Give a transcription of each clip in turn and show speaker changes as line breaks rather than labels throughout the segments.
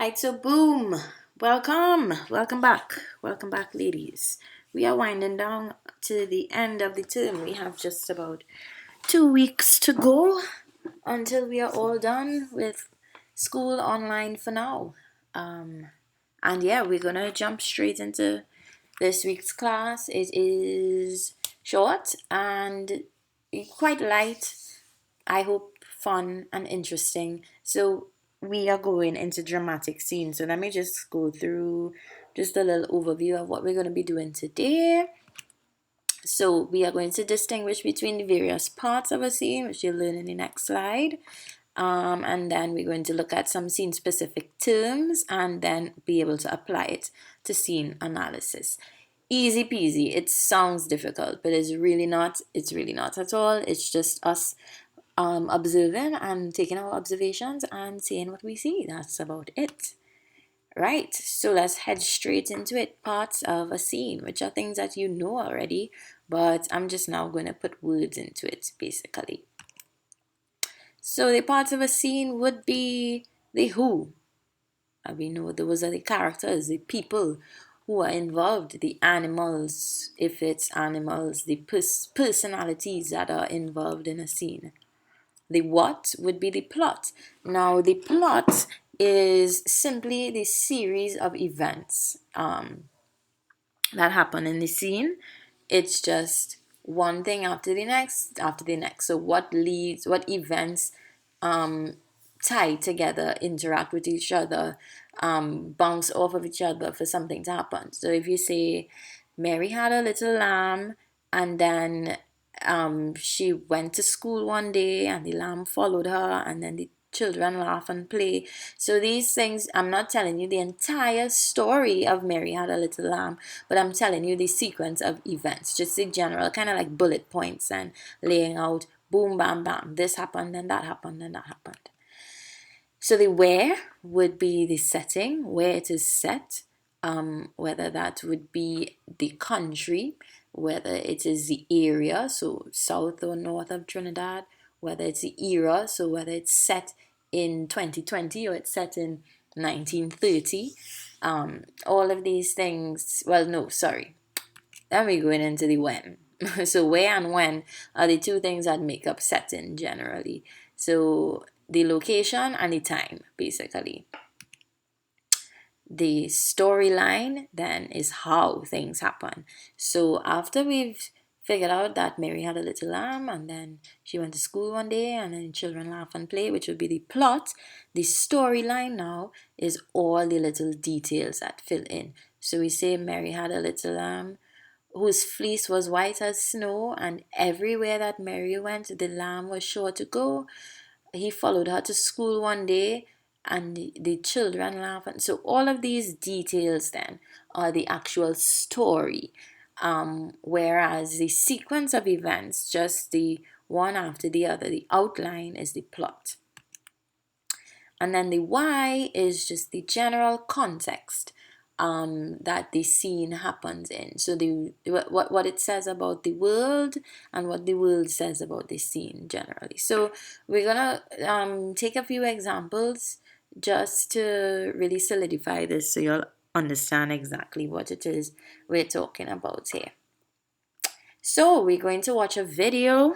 Alright, so boom. Welcome back. Welcome back, ladies. We are winding down to the end of the term. We have just about 2 weeks to go until we are all done with school online for now. And yeah, we're gonna jump straight into this week's class. It is short and quite light. I hope fun and interesting. So we are going into dramatic scenes. So let me just go through just a little overview of what we're going to be doing today. So we are going to distinguish between the various parts of a scene, which you'll learn in the next slide. And then we're going to look at some scene specific terms and then be able to apply it to scene analysis. Easy peasy. It sounds difficult, but it's really not. It's really not at all. It's just us observing and taking our observations and seeing what we see. That's about it. Right, so let's head straight into it. Parts of a scene, which are things that you know already, but I'm just now going to put words into it, basically. So the parts of a scene would be the who. We know those are the characters, the people who are involved, the animals, if it's animals, the personalities that are involved in a scene. The what would be the plot. Now, the plot is simply the series of events that happen in the scene. It's just one thing after the next, after the next. So what events tie together, interact with each other, bounce off of each other for something to happen. So if you say, Mary had a little lamb, and then she went to school one day and the lamb followed her, and then the children laugh and play. So these things, I'm not telling you the entire story of Mary Had a Little Lamb, but I'm telling you the sequence of events, just the general kind of like bullet points and laying out boom, bam, bam, this happened, then that happened, then that happened. So the where would be the setting, where it is set, whether that would be the country, whether it is the area, so south or north of Trinidad, whether it's the era, so whether it's set in 2020 or it's set in 1930. All of these things, well, no, sorry. Then we're going into the when. So where and when are the two things that make up setting generally. So the location and the time, basically. The storyline then is how things happen. So after we've figured out that Mary had a little lamb, and then she went to school one day, and then children laugh and play, which would be the plot. The storyline now is all the little details that fill in. So we say Mary had a little lamb whose fleece was white as snow, and everywhere that Mary went, the lamb was sure to go. He followed her to school one day, and the children laugh. And so all of these details then are the actual story. Whereas the sequence of events, just the one after the other, the outline is the plot. And then the why is just the general context that the scene happens in. So what it says about the world and what the world says about the scene generally. So we're gonna take a few examples just to really solidify this so you'll understand exactly what it is we're talking about here. So we're going to watch a video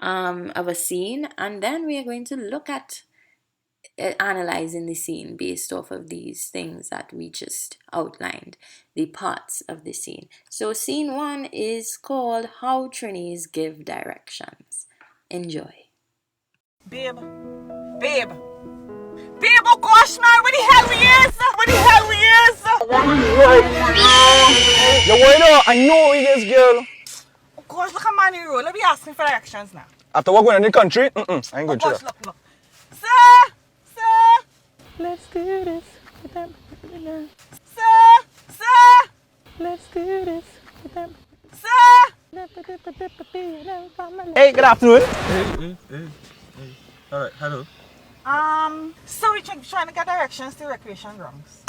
of a scene, and then we are going to look at analyzing the scene based off of these things that we just outlined, the parts of the scene. So scene 1 is called How Trainees Give Directions. Enjoy.
Babe, oh gosh, man, where the hell we is?
Yo, wait up, I know it is, girl.
Oh gosh, look at man in the road. Let me ask him for directions now.
After we're going in the country, I ain't
Oh
going
gosh,
to
look. Sir!
Let's do this.
Sir!
Let's do this.
Sir!
Hey, good afternoon.
Hey. Alright, hello.
So we're trying to get directions to recreation grounds.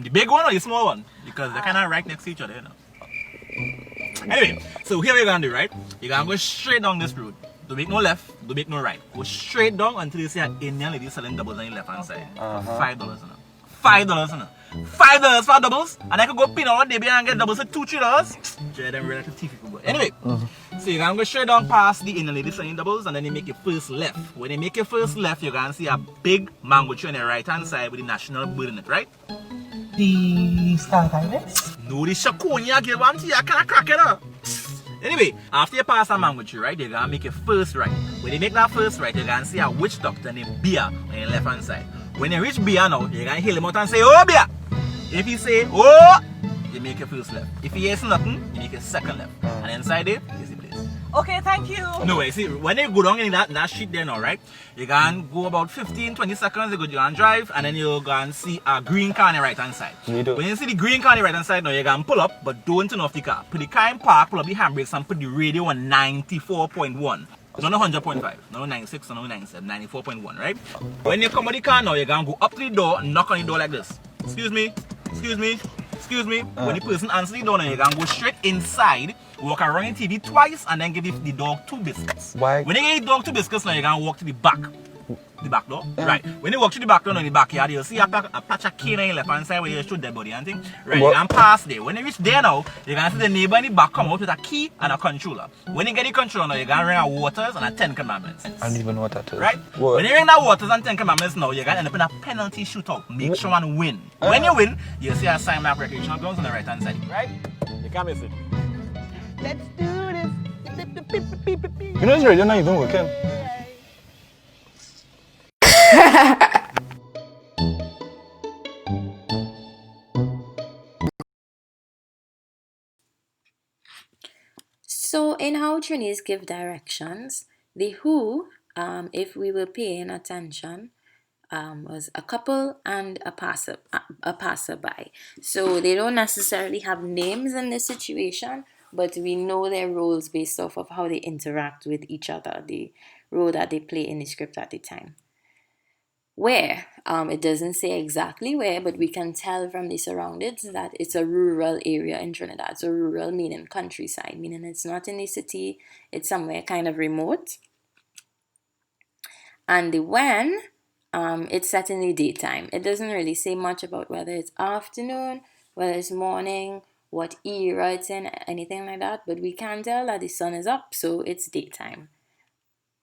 The big one or the small one? Because they're kind of right next to each other, you know. Anyway, so here we're going to do, right? You're going to go straight down this road. Don't make no left, don't make no right. Go straight down until you see an Indian lady selling doubles on the left hand side. $5, you know. $5, you know. $5 for doubles, and I could go pin all day and get doubles for $2-3. Sure, them relative TV people. Anyway, so you're gonna go straight down past the inner lady signing doubles, and then you make your first left. When you make your first left, you're gonna see a big mango tree on the right hand side with the national bird in it, right?
The Star Tigers.
No, the Shakonia give one to you, I can't crack it up. Anyway, after you pass a mango tree, right, you're gonna make your first right. When you make that first right, you're gonna see a witch doctor named Bia on your left hand side. When you reach Bia now, you're gonna hail him out and say, "Oh, Bia!" If he say, "Oh," you make your first left. If he hears nothing, you make your second left. And inside there is the place.
Okay, thank you.
No way, see, when you go down in that street there now, right, you can go about 15-20 seconds, you can drive, and then you can see a green car on the right hand side. When you see the green car on the right hand side now, you can pull up, but don't turn off the car. Put the car in park, pull up the handbrakes, and put the radio on 94.1. Not 100.5, not 96, not 97, 94.1, right? When you come out the car now, you can go up to the door and knock on the door like this. Excuse me, excuse me, excuse me. When the person answers the door now, you can go straight inside, walk around the TV twice, and then give the dog 2 biscuits.
Why?
When you give the dog 2 biscuits now, you can walk to the back. The back door? Right. When you walk to the back door in the backyard, you'll see a patch of cane on your left hand side where you shoot dead body and thing. Right, you can pass there. When you reach there now, you can see the neighbor in the back come out with a key and a controller. When you get the controller now, you can ring a waters and a 10 commandments.
I don't even know what that is.
Right?
What?
When you ring that waters and 10 commandments now, you can end up in a penalty shootout. Make sure one win. When you win, you see a sign mark recreational grounds on the right hand side. Right? You can't miss it.
Let's do this.
You know, this radio not even working.
So in how trainees give directions, the who, if we were paying attention, was a couple and a passerby. So they don't necessarily have names in this situation, but we know their roles based off of how they interact with each other, the role that they play in the script at the time. Where, it doesn't say exactly where, but we can tell from the surroundings that it's a rural area in Trinidad. So rural meaning countryside, meaning it's not in the city, it's somewhere kind of remote. And the when, it's set in the daytime. It doesn't really say much about whether it's afternoon, whether it's morning, what era it's in, anything like that. But we can tell that the sun is up, so it's daytime.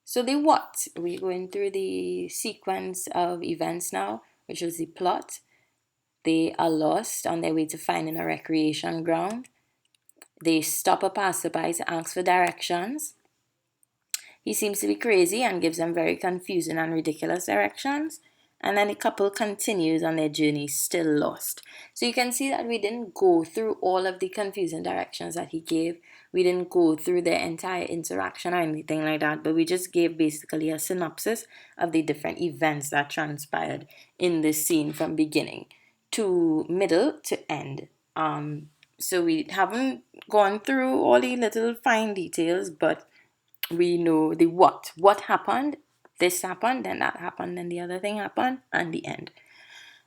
So the what, we're going through the sequence of events now, which was the plot. They are lost on their way to finding a recreation ground. They stop a passerby to ask for directions. He seems to be crazy and gives them very confusing and ridiculous directions. And then the couple continues on their journey, still lost. So you can see that we didn't go through all of the confusing directions that he gave. We didn't go through the entire interaction or anything like that, but we just gave basically a synopsis of the different events that transpired in this scene from beginning to middle to end. So we haven't gone through all the little fine details, but we know the what. What happened? This happened, then that happened, then the other thing happened, and the end.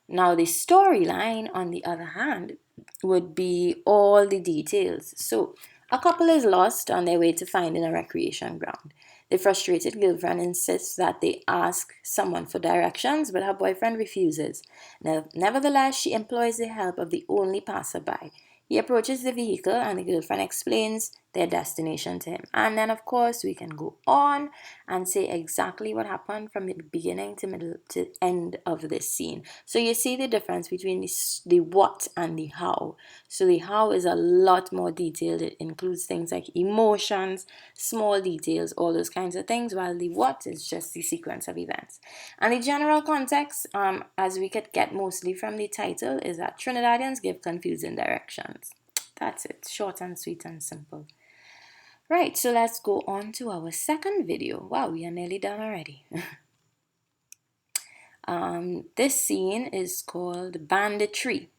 Now, the storyline, on the other hand, would be all the details. So, a couple is lost on their way to finding a recreation ground. The frustrated girlfriend insists that they ask someone for directions, but her boyfriend refuses. Nevertheless, she employs the help of the only passerby. He approaches the vehicle and the girlfriend explains their destination to him. And then, of course, we can go on and say exactly what happened from the beginning to middle to end of this scene. So you see the difference between the what and the how. So the how is a lot more detailed. It includes things like emotions, small details, all those kinds of things, while the what is just the sequence of events. And the general context, as we could get mostly from the title, is that Trinidadians give confusing directions. That's it. Short and sweet and simple. Right, so let's go on to our second video. Wow, we are nearly done already. This scene is called Banditry.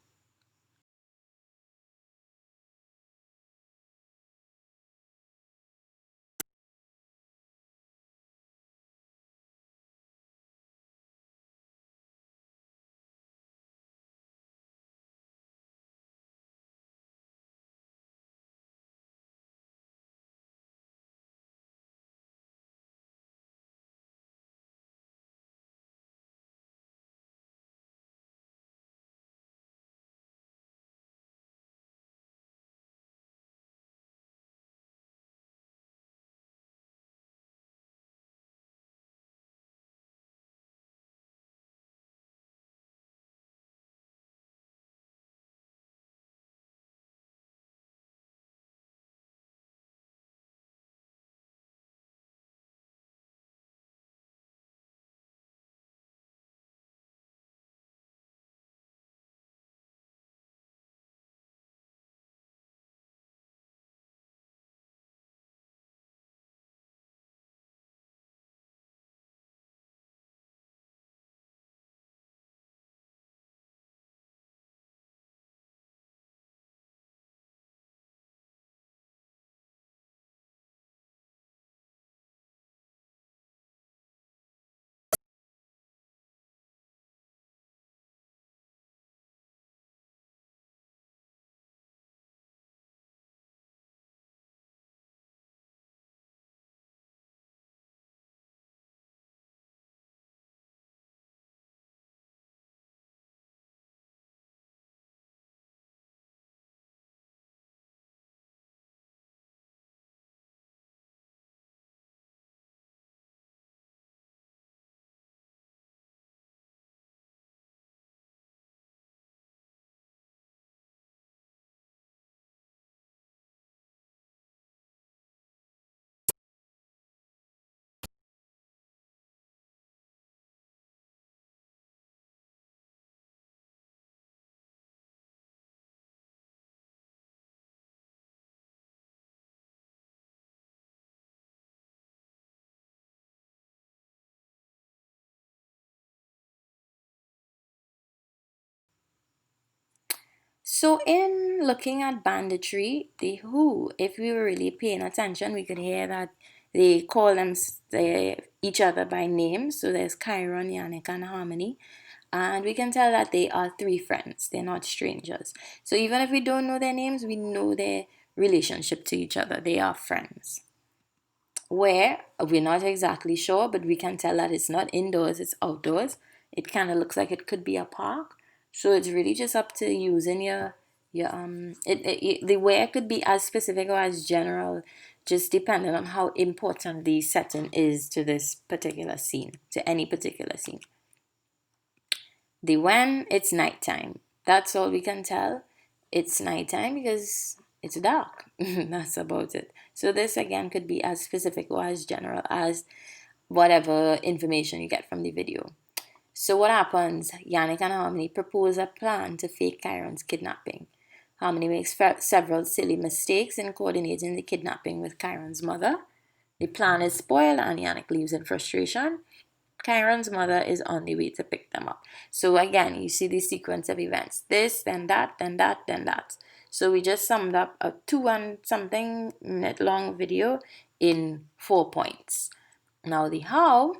So in looking at Banditry, the Who, if we were really paying attention, we could hear that they call each other by name. So there's Chiron, Yannick, and Harmony. And we can tell that they are three friends. They're not strangers. So even if we don't know their names, we know their relationship to each other. They are friends. Where, we're not exactly sure, but we can tell that it's not indoors, it's outdoors. It kind of looks like it could be a park. So it's really just up to using the where could be as specific or as general, just depending on how important the setting is to this particular scene, to any particular scene. The when, it's nighttime. That's all we can tell. It's nighttime because it's dark. That's about it. So this again could be as specific or as general as whatever information you get from the video. So what happens? Yannick and Harmony propose a plan to fake Chiron's kidnapping. Harmony makes several silly mistakes in coordinating the kidnapping with Chiron's mother. The plan is spoiled and Yannick leaves in frustration. Chiron's mother is on the way to pick them up. So again, you see the sequence of events. This, then that, then that, then that. So we just summed up a 2-and-something minute long video in 4 points. Now the how.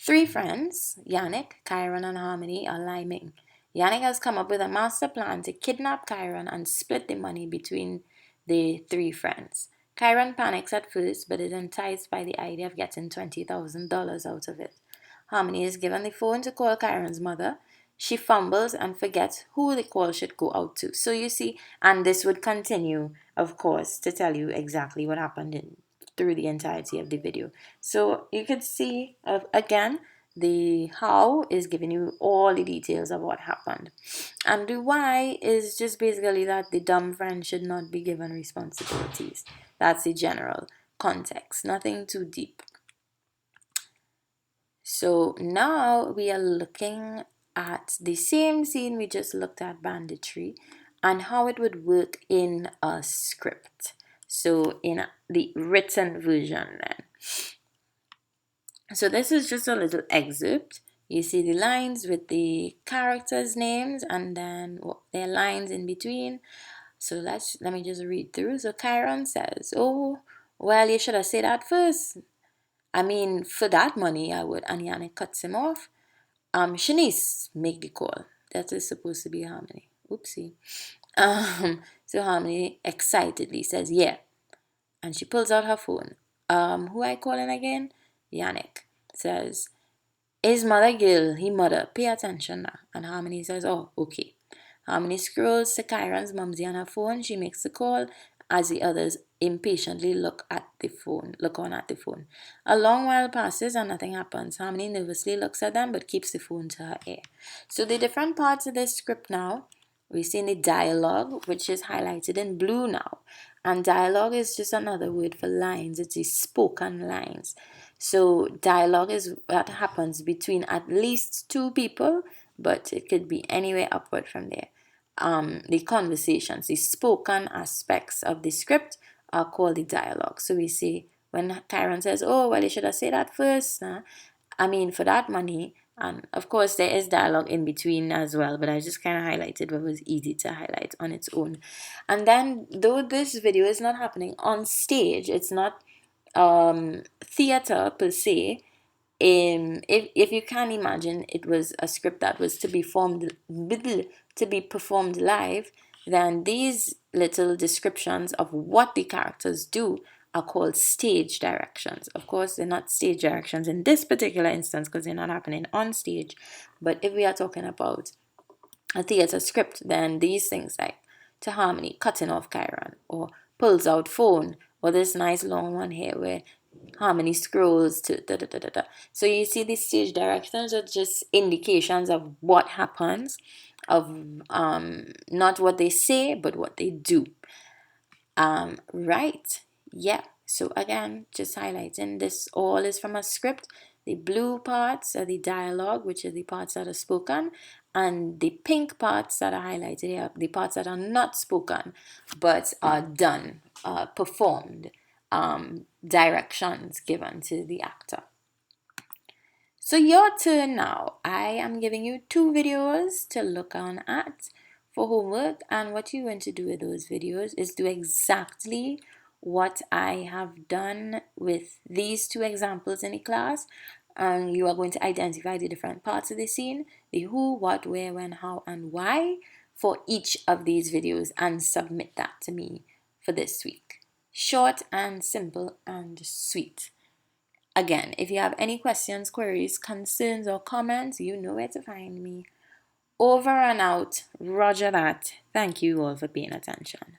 3 friends, Yannick, Chiron, and Harmony, are liming. Yannick has come up with a master plan to kidnap Chiron and split the money between the 3 friends. Chiron panics at first, but is enticed by the idea of getting $20,000 out of it. Harmony is given the phone to call Chiron's mother. She fumbles and forgets who the call should go out to. So you see, and this would continue, of course, to tell you exactly what happened through the entirety of the video. So you could see, again, the how is giving you all the details of what happened. And the why is just basically that the dumb friend should not be given responsibilities. That's the general context, nothing too deep. So now we are looking at the same scene we just looked at, Banditry, and how it would work in a script. So in the written version then. So this is just a little excerpt. You see the lines with the characters' names and then their lines in between. So let me just read through. So Chiron says, "Oh, well, you should have said that first. I mean, for that money, I would." And Yannick cuts him off. Shanice, make the call. That is supposed to be Harmony. Oopsie. So Harmony excitedly says, "Yeah." And she pulls out her phone. Who I calling again? Yannick says, "His mother Gil, he mother, pay attention now." And Harmony says, "Oh, okay." Harmony scrolls to Chiron's mumsy on her phone. She makes the call as the others impatiently look on at the phone. A long while passes and nothing happens. Harmony nervously looks at them but keeps the phone to her ear. So the different parts of this script now, we see in the dialogue, which is highlighted in blue now. And dialogue is just another word for lines. It's the spoken lines. So dialogue is what happens between at least 2 people, but it could be anywhere upward from there. The conversations, the spoken aspects of the script are called the dialogue. So we see when Chiron says, "Oh, well, you should have said that first. I mean, for that money." And of course, there is dialogue in between as well, but I just kind of highlighted what was easy to highlight on its own. And then, though this video is not happening on stage, it's not theater per se. If you can imagine it was a script that was to be performed live, then these little descriptions of what the characters do are called stage directions. Of course, they're not stage directions in this particular instance because they're not happening on stage. But if we are talking about a theater script, then these things like to Harmony cutting off Chiron, or pulls out phone, or this nice long one here where Harmony scrolls to da da da da da. So you see these stage directions are just indications of what happens, of not what they say but what they do. Right, yeah. So again, just highlighting, this all is from a script. The blue parts are the dialogue, which are the parts that are spoken, and the pink parts that are highlighted here, the parts that are not spoken but are done, performed, directions given to the actor. So your turn now. I am giving you 2 videos to look on at for homework, and what you're going to do with those videos is do exactly what I have done with these two examples in the class, and you are going to identify the different parts of the scene, the who, what, where, when, how, and why for each of these videos, and submit that to me for this week. Short and simple and sweet. Again, if you have any questions, queries, concerns, or comments, you know where to find me. Over and out. Roger that. Thank you all for paying attention.